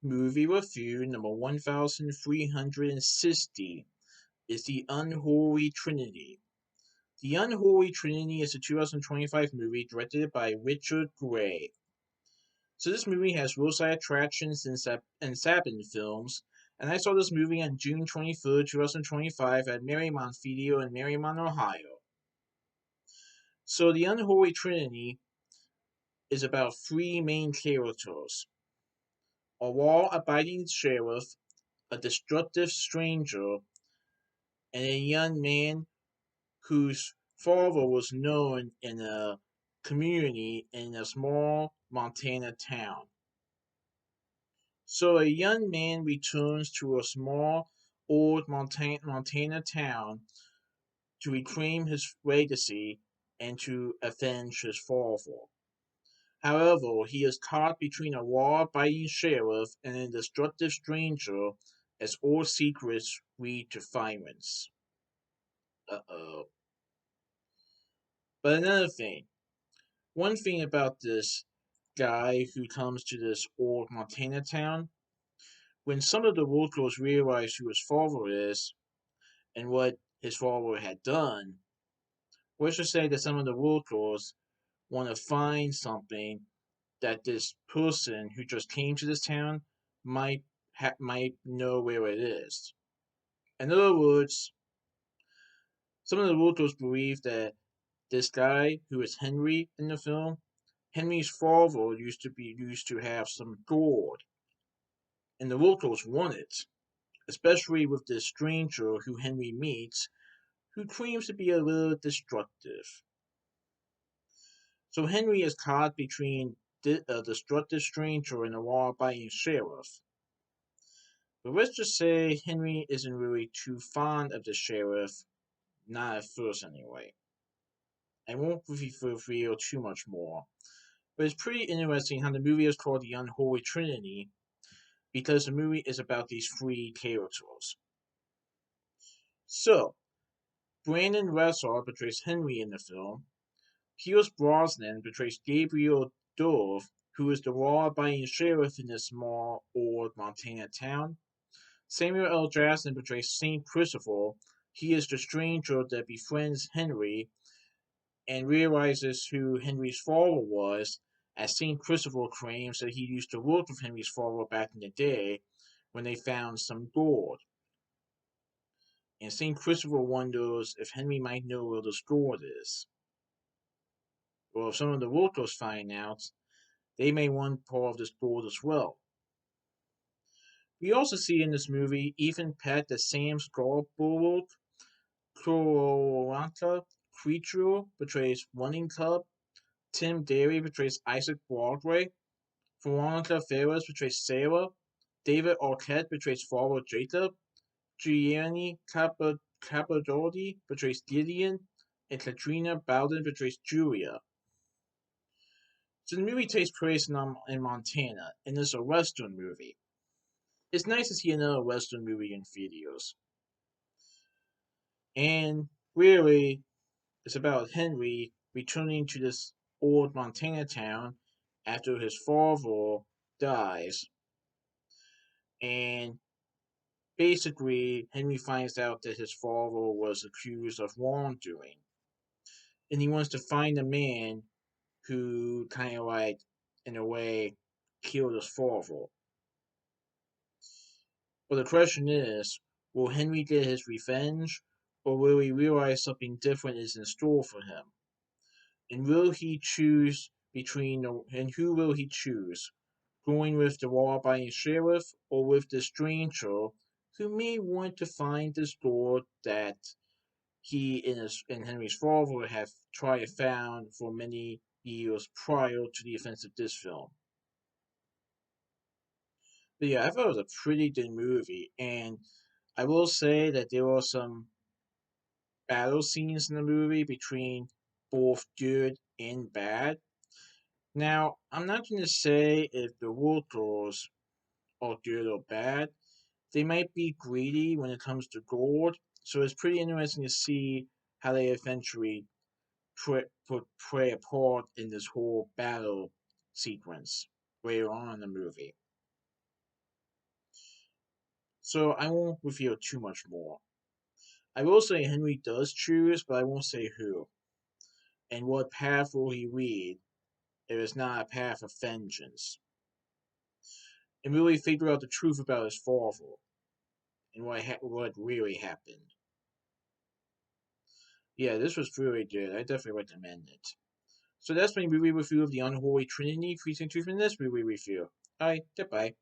Movie review number 1360 is The Unholy Trinity. The Unholy Trinity is a 2025 movie directed by Richard Gray. So this movie has Roadside attractions and Saban films, and I saw this movie on June 23rd, 2025 at Mariemont Theatre in Mariemont, Ohio. So The Unholy Trinity is about three main characters: a law-abiding sheriff, a destructive stranger, and a young man whose father was known in a community in a small Montana town. So a young man returns to a small old Montana town to reclaim his legacy and to avenge his father. However, he is caught between a law-abiding sheriff and a destructive stranger as all secrets lead to violence. Uh-oh. But another thing, one thing about this guy who comes to this old Montana town, when some of the locals realize who his father is and what his father had done, let's just say that some of the locals want to find something that this person who just came to this town might know where it is. In other words, some of the locals believe that this guy who is Henry in the film, Henry's father used to have some gold, and the locals want it, especially with this stranger who Henry meets, who claims to be a little destructive. So Henry is caught between a destructive stranger and a law-abiding sheriff. But let's just say Henry isn't really too fond of the sheriff, not at first anyway. I won't reveal too much more, but it's pretty interesting how the movie is called The Unholy Trinity, because the movie is about these three characters. So, Brandon Russell portrays Henry in the film. Pierce Brosnan portrays Gabriel Dove, who is the law-abiding sheriff in this small, old Montana town. Samuel L. Jackson portrays Saint Christopher. He is the stranger that befriends Henry and realizes who Henry's father was, as Saint Christopher claims that he used to work with Henry's father back in the day when they found some gold. And Saint Christopher wonders if Henry might know where this gold is. Or if some of the locals find out, they may want part of this gold as well. We also see in this movie Ethan Peck as Sam Scarborough, Cloranka Creature portrays Running Cub, Tim Derry portrays Isaac Broadway, Veronica Ferris portrays Sarah, David Arquette portrays Father Jacob, Gianni Capadordi portrays Gideon, and Katrina Bowden portrays Julia. So the movie takes place in Montana, and it's a Western movie. It's nice to see another Western movie in theaters. And really, it's about Henry returning to this old Montana town after his father dies. And basically, Henry finds out that his father was accused of wrongdoing. And he wants to find a man who kind of like, in a way, killed his father. But the question is, will Henry get his revenge, or will he realize something different is in store for him? And will he choose and who will he choose? Going with the law-abiding sheriff, or with the stranger who may want to find this door that he and Henry's father have tried to found for many years prior to the events of this film. But yeah, I thought it was a pretty good movie, and I will say that there were some battle scenes in the movie between both good and bad. Now, I'm not going to say if the locals are good or bad. They might be greedy when it comes to gold, so it's pretty interesting to see how they eventually play a part in this whole battle sequence later on in the movie. so I won't reveal too much more. I will say Henry does choose, but I won't say who. And what path will he read if it's not a path of vengeance? And really figure out the truth about his father and what really happened. Yeah, this was really good. I definitely recommend it. So that's my movie review of the Unholy Trinity featuring truth in this movie review. Alright, goodbye.